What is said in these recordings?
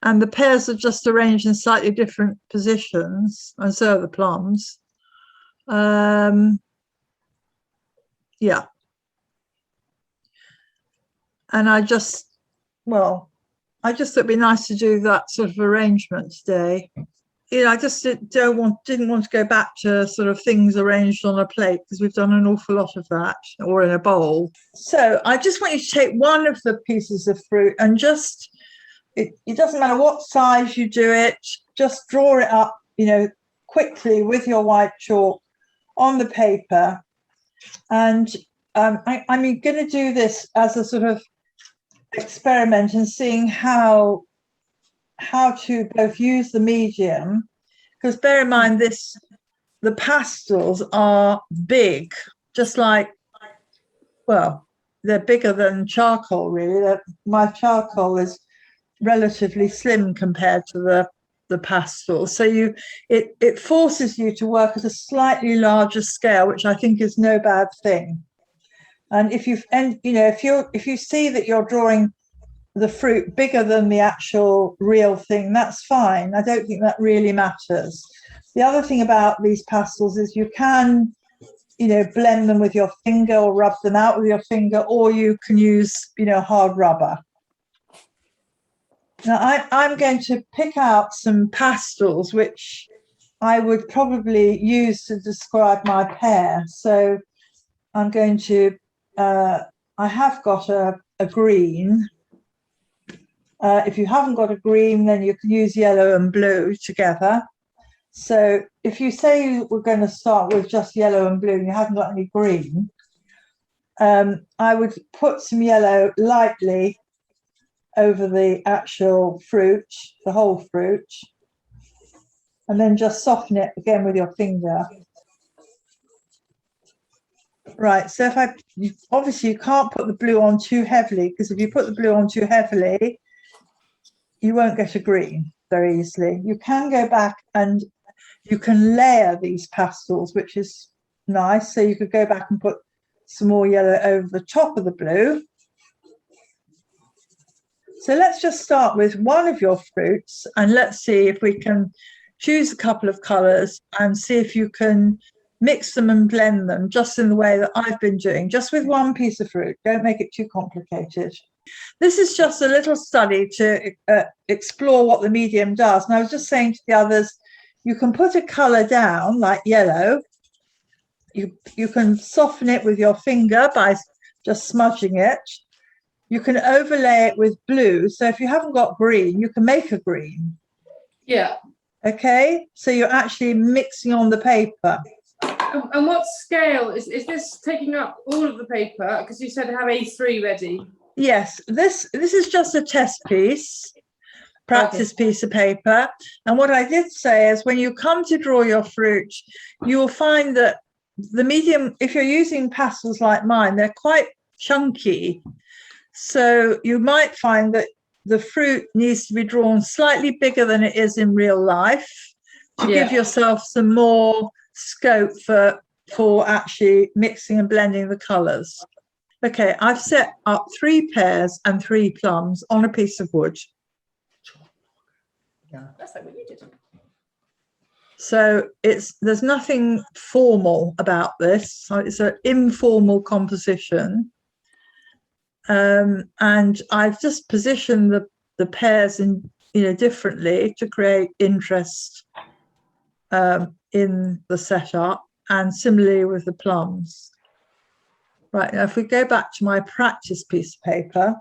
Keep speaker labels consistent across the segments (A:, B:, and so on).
A: And the pears are just arranged in slightly different positions, and so are the plums. Yeah. And I just thought it'd be nice to do that sort of arrangement today. I just didn't want to go back to sort of things arranged on a plate, because we've done an awful lot of that, or in a bowl. So I just want you to take one of the pieces of fruit and just, it doesn't matter what size you do it, just draw it up, quickly with your white chalk on the paper. And I'm going to do this as a sort of experiment and seeing how to both use the medium, because bear in mind the pastels are big, just like, well, they're bigger than charcoal, really. My charcoal is relatively slim compared to the pastels, so it forces you to work at a slightly larger scale, which I think is no bad thing. And if you see that you're drawing the fruit bigger than the actual real thing, that's fine. I don't think that really matters. The other thing about these pastels is you can, blend them with your finger or rub them out with your finger, or you can use, hard rubber. Now, I'm going to pick out some pastels which I would probably use to describe my pear. So I'm going to, I have got a green. If you haven't got a green, then you can use yellow and blue together. So if you say we're going to start with just yellow and blue and you haven't got any green, I would put some yellow lightly over the actual fruit, the whole fruit, and then just soften it again with your finger. Right, so obviously you can't put the blue on too heavily, because if you put the blue on too heavily, you won't get a green very easily. You can go back and you can layer these pastels, which is nice. So you could go back and put some more yellow over the top of the blue. So let's just start with one of your fruits, and let's see if we can choose a couple of colours and see if you can mix them and blend them just in the way that I've been doing, just with one piece of fruit. Don't make it too complicated. This is just a little study to explore what the medium does. And I was just saying to the others, you can put a colour down like yellow. You can soften it with your finger by just smudging it. You can overlay it with blue. So if you haven't got green, you can make a green.
B: Yeah.
A: Okay, so you're actually mixing on the paper.
B: And what scale is this taking up all of the paper? Because you said have A3 ready.
A: Yes, this is just a test piece, practice piece of paper. And what I did say is, when you come to draw your fruit, you will find that the medium, if you're using pastels like mine, they're quite chunky. So you might find that the fruit needs to be drawn slightly bigger than it is in real life to give yourself some more scope for actually mixing and blending the colours. Okay, I've set up 3 pears and 3 plums on a piece of wood.
B: Yeah, that's like what you did.
A: So there's nothing formal about this. So it's an informal composition. And I've just positioned the pears in differently to create interest in the setup, and similarly with the plums. Right, now if we go back to my practice piece of paper,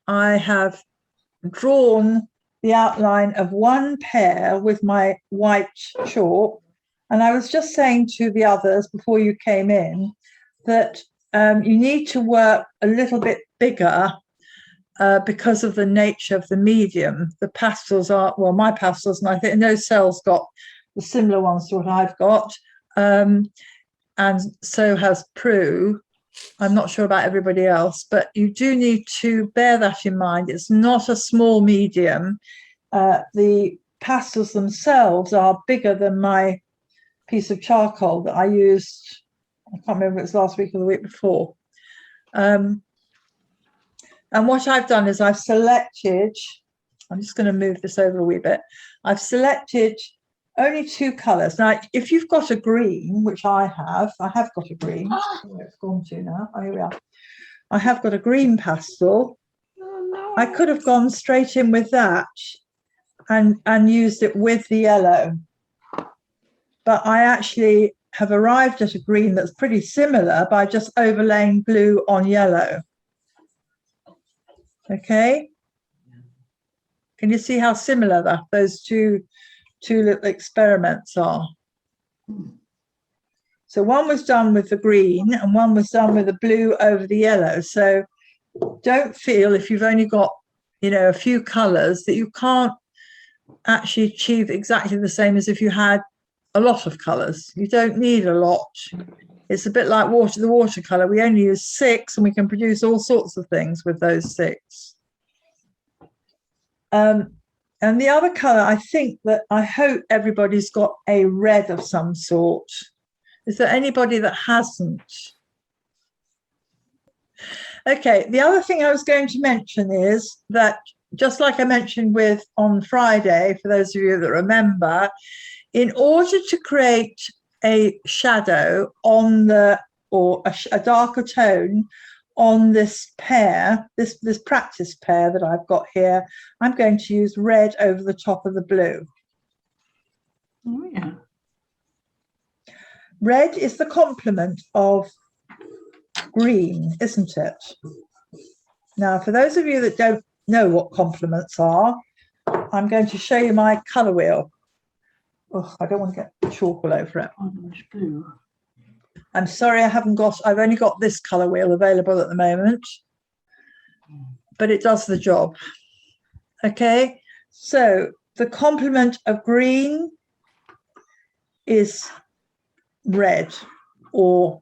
A: I have drawn the outline of one pear with my white chalk. And I was just saying to the others before you came in that you need to work a little bit bigger because of the nature of the medium. The pastels are, well, my pastels, and I think Nocelle's got the similar ones to what I've got. And so has Prue. I'm not sure about everybody else, but you do need to bear that in mind. It's not a small medium. The pastels themselves are bigger than my piece of charcoal that I used. I can't remember if it was last week or the week before. And what I've done is I've selected I'm just going to move this over a wee bit. I've selected only 2 colours. Now, if you've got a green, which I have got a green. Where it's gone to now. Oh, here we are. I have got a green pastel.
B: Oh, no.
A: I could have gone straight in with that and used it with the yellow. But I actually have arrived at a green that's pretty similar by just overlaying blue on yellow. Okay. Can you see how similar those two little experiments are? So one was done with the green and one was done with the blue over the yellow. So don't feel, if you've only got, a few colours, that you can't actually achieve exactly the same as if you had a lot of colours. You don't need a lot. It's a bit like the watercolour. We only use 6 and we can produce all sorts of things with those 6. And the other colour, I hope everybody's got a red of some sort. Is there anybody that hasn't? Okay, the other thing I was going to mention is that, just like I mentioned on Friday, for those of you that remember, in order to create a shadow or a darker tone on this pair, this practice pair that I've got here, I'm going to use red over the top of the blue.
C: Oh, yeah.
A: Red is the complement of green, isn't it? Now, for those of you that don't know what complements are, I'm going to show you my colour wheel. Oh, I don't want to get chalk all over it.
C: Orange blue.
A: I'm sorry, I've only got this colour wheel available at the moment, but it does the job. Okay, so the complement of green is red or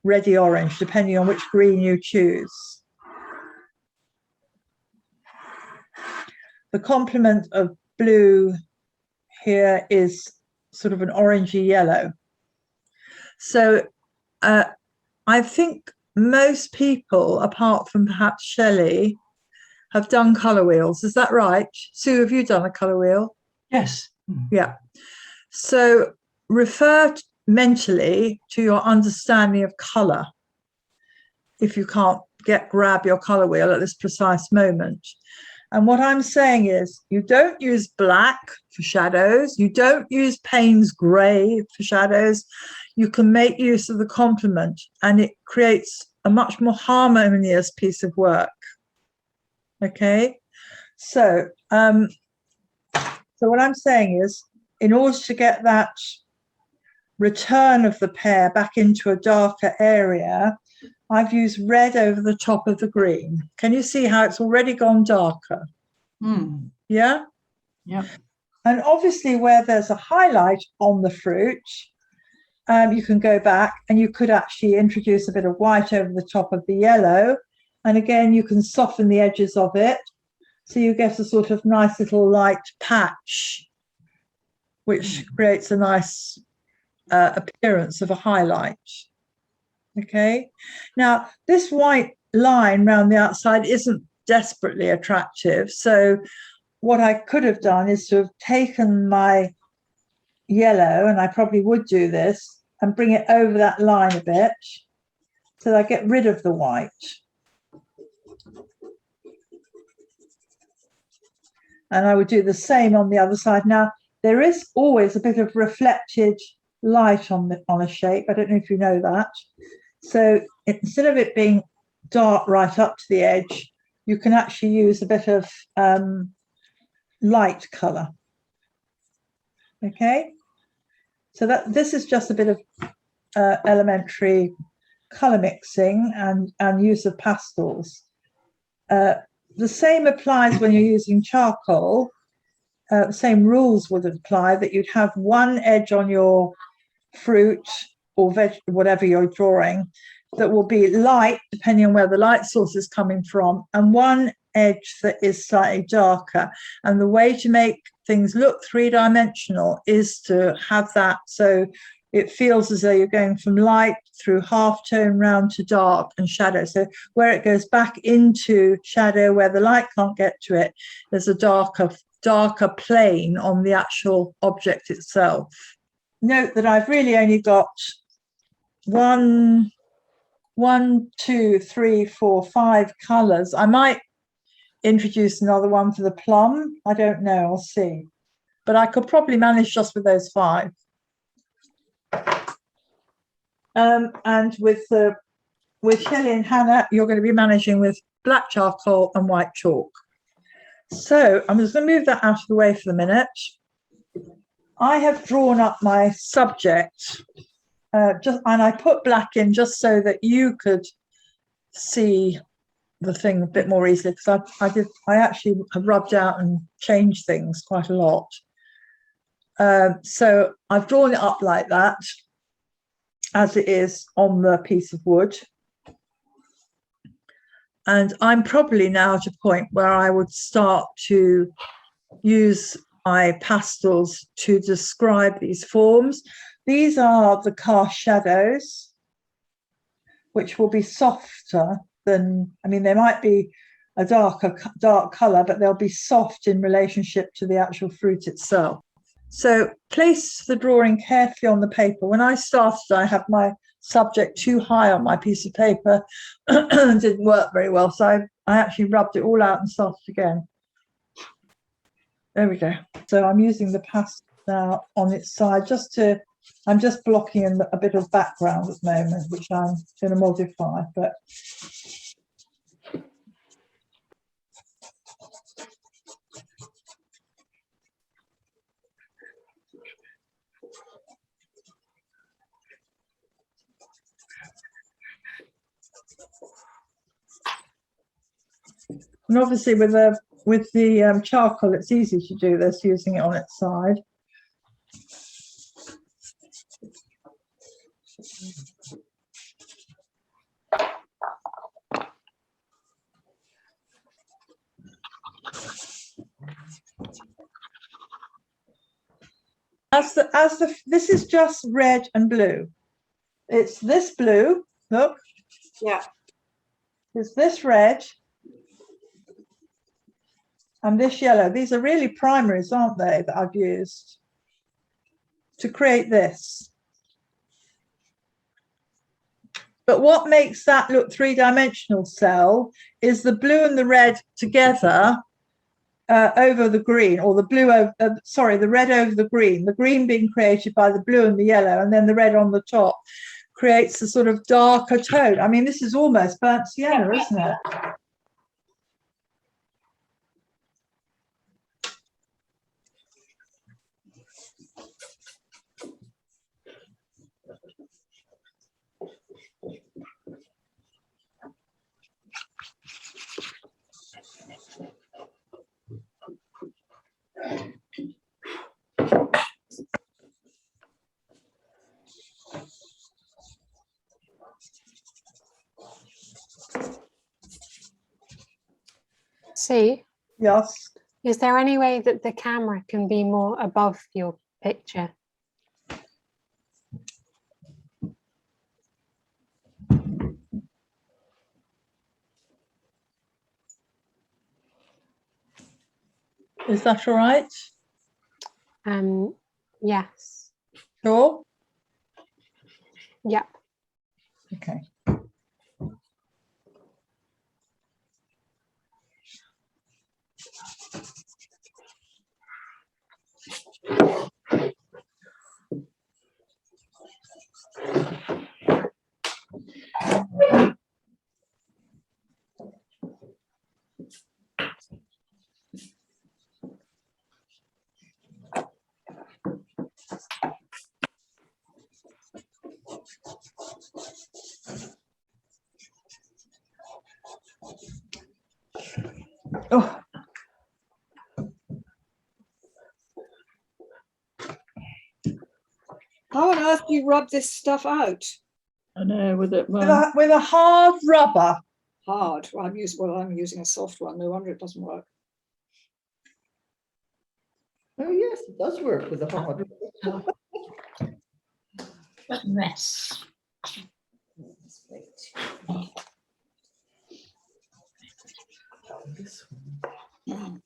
A: reddy orange, depending on which green you choose. The complement of blue here is sort of an orangey yellow. So I think most people, apart from perhaps Shelley, have done colour wheels. Is that right? Sue, have you done a colour wheel?
C: Yes.
A: Yeah. So refer mentally to your understanding of colour if you can't grab your colour wheel at this precise moment. And what I'm saying is, you don't use black for shadows. You don't use Payne's grey for shadows. You can make use of the complement and it creates a much more harmonious piece of work. Okay, so what I'm saying is, in order to get that return of the pair back into a darker area, I've used red over the top of the green. Can you see how it's already gone darker? Yeah?
C: Yep.
A: And obviously where there's a highlight on the fruit, you can go back and you could actually introduce a bit of white over the top of the yellow. And again, you can soften the edges of it. So you get a sort of nice little light patch, which creates a nice appearance of a highlight. Okay. Now, this white line around the outside isn't desperately attractive. So what I could have done is to have taken my yellow, and I probably would do this, and bring it over that line a bit so that I get rid of the white. And I would do the same on the other side. Now, there is always a bit of reflected light on a shape. I don't know if you know that. So instead of it being dark right up to the edge, you can actually use a bit of light colour. Okay, so this is just a bit of elementary colour mixing and use of pastels. The same applies when you're using charcoal. The same rules would apply, that you'd have one edge on your fruit or whatever you're drawing that will be light, depending on where the light source is coming from, and one edge that is slightly darker. And the way to make things look three-dimensional is to have that. So it feels as though you're going from light through half tone round to dark and shadow. So where it goes back into shadow, where the light can't get to it, there's a darker plane on the actual object itself. Note that I've really only got one, two, three, four, five colours. I might introduce another one for the plum. I don't know, I'll see. But I could probably manage just with those five. And with Shelley and Hannah, you're going to be managing with black charcoal and white chalk. So I'm just going to move that out of the way for the minute. I have drawn up my subject, and I put black in just so that you could see the thing a bit more easily, because I actually have rubbed out and changed things quite a lot. So I've drawn it up like that, as it is on the piece of wood. And I'm probably now at a point where I would start to use my pastels to describe these forms. These are the cast shadows, which will be softer than, I mean, they might be a dark colour, but they'll be soft in relationship to the actual fruit itself. So place the drawing carefully on the paper. When I started, I had my subject too high on my piece of paper. It didn't work very well, so I actually rubbed it all out and started again. There we go. So I'm using the pastel now on its side, I'm just blocking in a bit of background at the moment, which I'm going to modify, but and obviously with the charcoal, it's easy to do this using it on its side. This is just red and blue. It's this blue, look.
D: Yeah.
A: It's this red and this yellow. These are really primaries, aren't they, that I've used to create this. But what makes that look three-dimensional cell is the blue and the red together over the green, or the blue over, the red over the green being created by the blue and the yellow, and then the red on the top creates a sort of darker tone. I mean, this is almost burnt sienna, isn't it?
E: See,
A: Yes.
E: is there any way that the camera can be more above your picture?
A: Is that all right?
E: Yes.
A: Sure.
E: Yep.
A: Okay. Oh.
D: How on earth do you rub this stuff out?
C: I know, with it.
A: With a hard rubber.
D: Hard. I'm using a soft one. No wonder it doesn't work.
F: Oh, yes, it does work with the hard.
C: a mess.
F: This one.